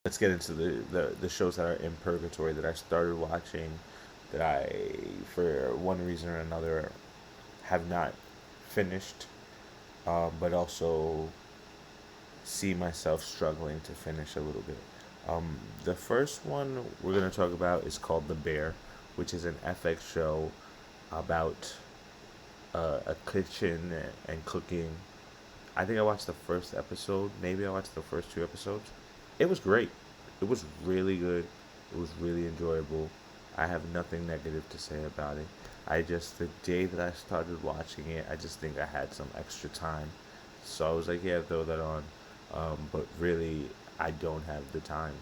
let's get into the shows that are in purgatory that I started watching that I, for one reason or another, have not finished, but also see myself struggling to finish a little bit. The first one we're going to talk about is called The Bear, which is an FX show about a kitchen and cooking. I think I watched the first episode. Maybe I watched the first two episodes. It was great. It was really good. It was really enjoyable. I have nothing negative to say about it. I just, the day that I started watching it, I just think I had some extra time. So I was like, yeah, throw that on. But really, I don't have the time.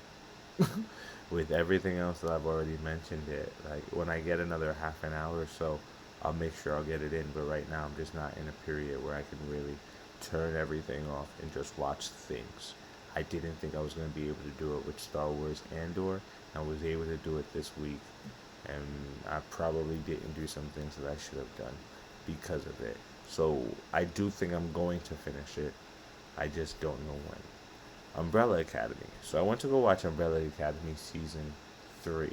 With everything else that I've already mentioned it, like when I get another half an hour or so, I'll make sure I'll get it in. But right now, I'm just not in a period where I can really turn everything off and just watch things. I didn't think I was going to be able to do it with Star Wars Andor. I was able to do it this week, and I probably didn't do some things that I should have done because of it. So I do think I'm going to finish it. I just don't know when. Umbrella Academy. So I went to go watch Umbrella Academy season 3,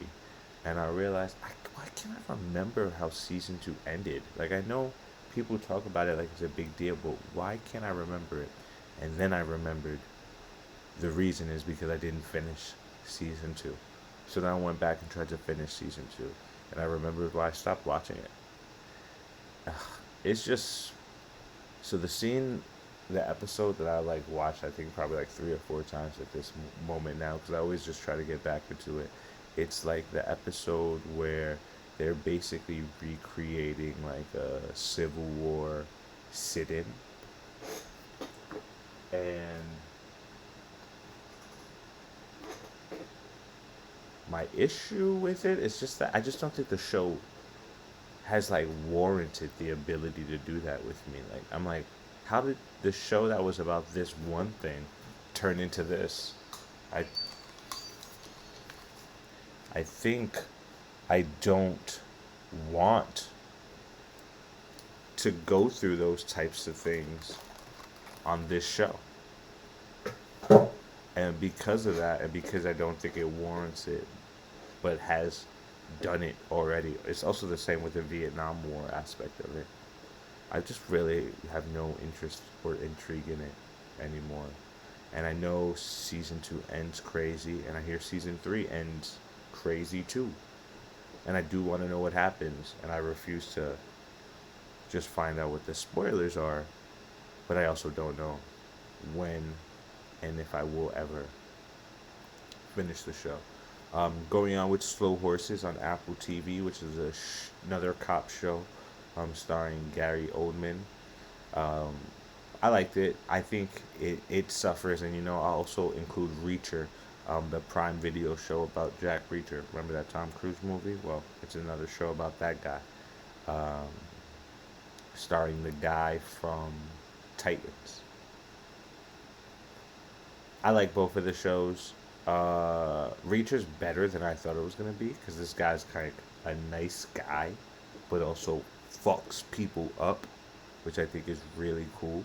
and I realized, why can't I remember how season 2 ended? Like, I know people talk about it like it's a big deal, but why can't I remember it? And then I remembered the reason is because I didn't finish season 2. So then I went back and tried to finish season 2, and I remembered why I stopped watching it. It's just, so the episode that I like watched, I think probably like 3 or 4 times at this moment now, because I always just try to get back into it. It's like the episode where they're basically recreating like a Civil War sit-in, and my issue with it is just that I just don't think the show has like warranted the ability to do that with me. Like I'm like, how did the show that was about this one thing turn into this? I I think I don't want to go through those types of things on this show. And because of that, and because I don't think it warrants it, but has done it already, it's also the same with the Vietnam War aspect of it. I just really have no interest or intrigue in it anymore. And I know season 2 ends crazy, and I hear season 3 ends crazy too. And I do want to know what happens, and I refuse to just find out what the spoilers are, but I also don't know when and if I will ever finish the show. Going on with Slow Horses on Apple TV, which is another cop show starring Gary Oldman. Um, I liked it. I think it suffers, and I'll also include Reacher, the Prime Video show about Jack Reacher. Remember that Tom Cruise movie? Well, it's another show about that guy, um, starring the guy from Titans. I like both of the shows. Reacher's better than I thought it was gonna be because this guy's kind of a nice guy, but also fucks people up, which I think is really cool.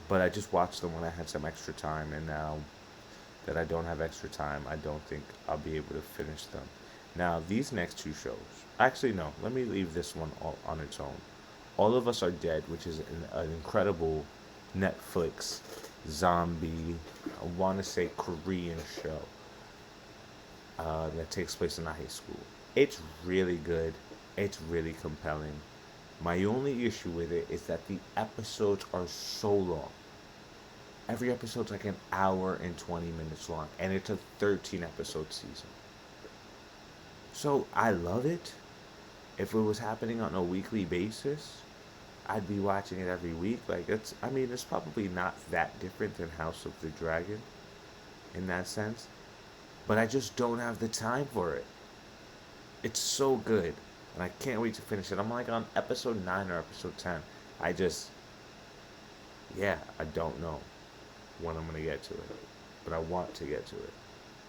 But I just watched them when I had some extra time, and now that I don't have extra time, I don't think I'll be able to finish them. Now, these next two shows, actually, no, let me leave this one all on its own. All of Us Are Dead, which is an incredible Netflix zombie, I want to say Korean show that takes place in a high school. It's really good, it's really compelling. My only issue with it is that the episodes are so long. Every episode's like an hour and 20 minutes long, and it's a 13 episode season. So I love it. If it was happening on a weekly basis, I'd be watching it every week. Like I mean, it's probably not that different than House of the Dragon in that sense, but I just don't have the time for it. It's so good, and I can't wait to finish it. I'm like on episode 9 or episode 10. I just, yeah, I don't know when I'm gonna get to it, but I want to get to it.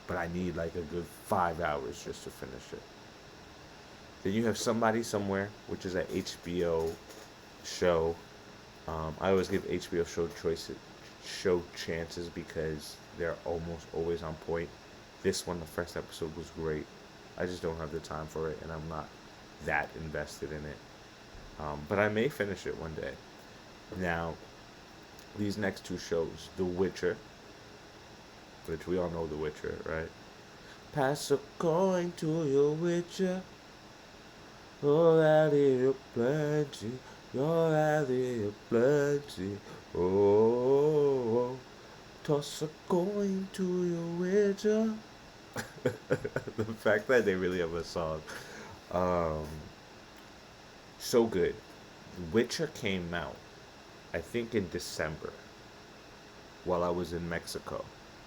But I need like a good 5 hours just to finish it. Then you have Somebody Somewhere, which is an HBO show. I always give HBO show choices. show chances because they're almost always on point. This one, the first episode was great. I just don't have the time for it, and I'm not that invested in it. But I may finish it one day. Now, these next two shows, The Witcher, which we all know The Witcher, right? Pass a coin to your Witcher. Oh, out here plenty. You're out here plenty. Oh, toss a coin to your Witcher. The fact that they really have a song. Um, so good. Witcher came out, I think, in December while I was in Mexico.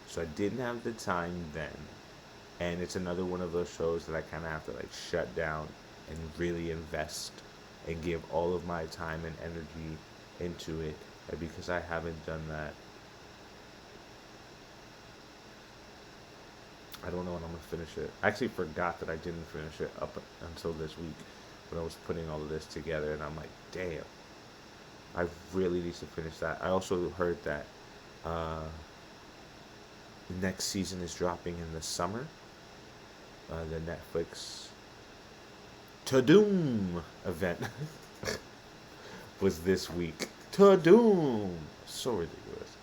So I didn't have the time then. And it's another one of those shows that I kind of have to like shut down and really invest and give all of my time and energy into it. And because I haven't done that, I don't know when I'm gonna finish it. I actually forgot that I didn't finish it up until this week when I was putting all of this together, and I'm like, damn, I really need to finish that. I also heard that uh, the next season is dropping in the summer. The Netflix To Doom event was this week. To Doom, so ridiculous.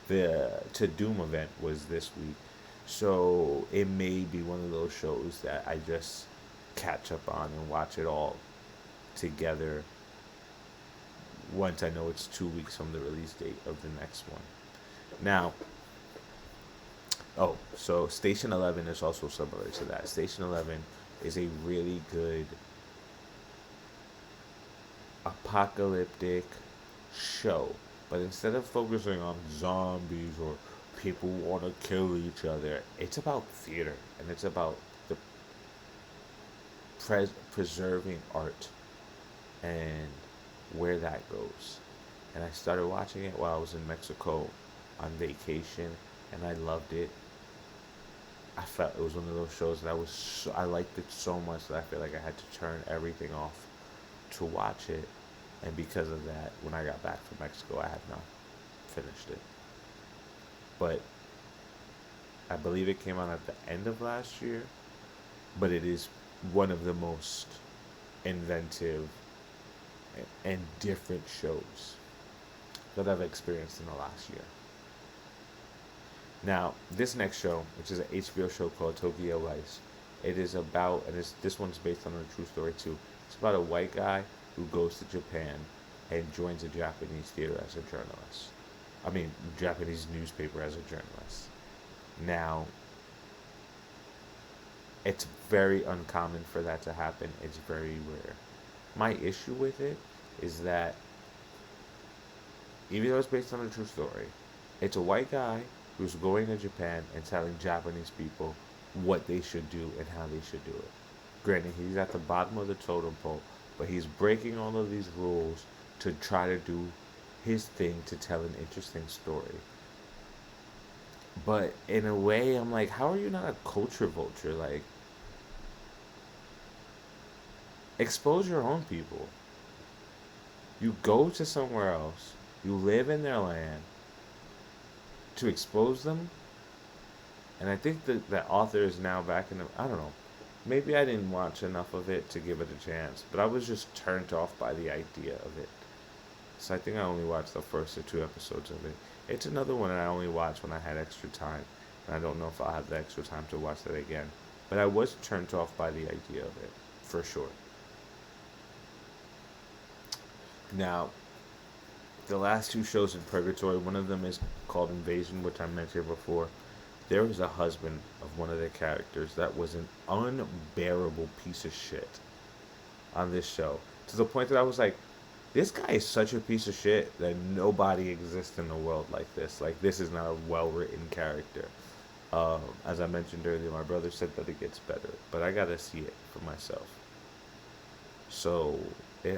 The To Doom event was this week, so it may be one of those shows that I just catch up on and watch it all together once I know it's 2 weeks from the release date of the next one. Now, oh, so Station 11 is also similar to that. Station 11 is a really good apocalyptic show, but instead of focusing on zombies or people who want to kill each other, it's about theater and it's about the preserving art and where that goes. And I started watching it while I was in Mexico on vacation, and I loved it. I felt it was one of those shows that I liked it so much that I feel like I had to turn everything off to watch it, and because of that, when I got back from Mexico, I had not finished it. But I believe it came out at the end of last year, but it is one of the most inventive and different shows that I've experienced in the last year. Now, this next show, which is an HBO show called Tokyo Vice, it is about, and this one's based on a true story too. It's about a white guy who goes to Japan and joins a Japanese theater as a journalist. I mean, Japanese newspaper as a journalist. Now, it's very uncommon for that to happen. It's very rare. My issue with it is that even though it's based on a true story, it's a white guy who's going to Japan and telling Japanese people what they should do and how they should do it. Granted, he's at the bottom of the totem pole, but he's breaking all of these rules to try to do his thing to tell an interesting story. But in a way, I'm like, how are you not a culture vulture? Like, expose your own people. You go to somewhere else, you live in their land to expose them. And I think that the author is now back in the, I don't know. Maybe I didn't watch enough of it to give it a chance, but I was just turned off by the idea of it. So I think I only watched the first or two episodes of it. It's another one that I only watched when I had extra time. And I don't know if I'll have the extra time to watch that again. But I was turned off by the idea of it, for sure. Now, the last two shows in Purgatory, one of them is called Invasion, which I mentioned before. There was a husband of one of the characters that was an unbearable piece of shit on this show. To the point that I was like, this guy is such a piece of shit that nobody exists in the world like this. Like, this is not a well-written character. As I mentioned earlier, my brother said that it gets better, but I gotta see it for myself. So,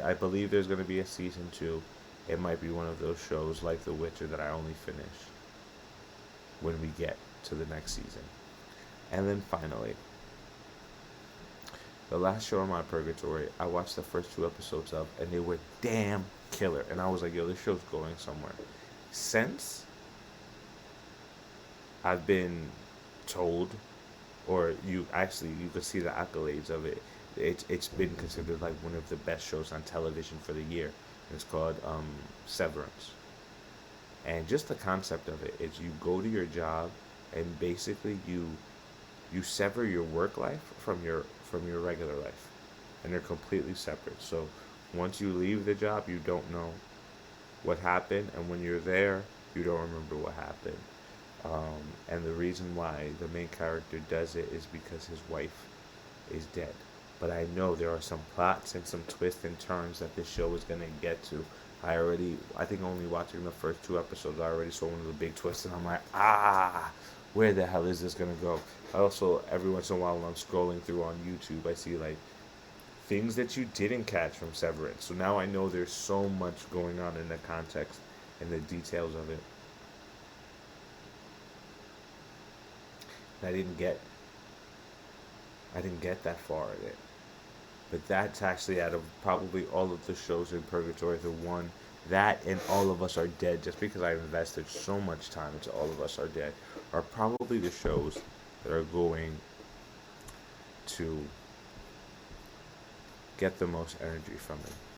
I believe there's gonna be a season 2. It might be one of those shows like The Witcher that I only finish when we get to the next season. And then finally, the last show on my Purgatory, I watched the first 2 episodes of, and they were damn killer. And I was like, yo, this show's going somewhere. Sense I've been told, or you could see the accolades of it. It's been considered like one of the best shows on television for the year. It's called Severance, and just the concept of it is you go to your job, and basically you sever your work life from your regular life, and they're completely separate. So once you leave the job, you don't know what happened, and when you're there, you don't remember what happened. And the reason why the main character does it is because his wife is dead. But I know there are some plots and some twists and turns that this show is gonna get to. I think only watching the first two episodes, I already saw one of the big twists, and I'm like, where the hell is this gonna go? I also, every once in a while, when I'm scrolling through on YouTube, I see like things that you didn't catch from Severance. So now I know there's so much going on in the context and the details of it. And I didn't get that far in it. But that's actually, out of probably all of the shows in Purgatory, the one that and All of Us Are Dead, just because I invested so much time into All of Us Are Dead, are probably the shows that are going to get the most energy from me.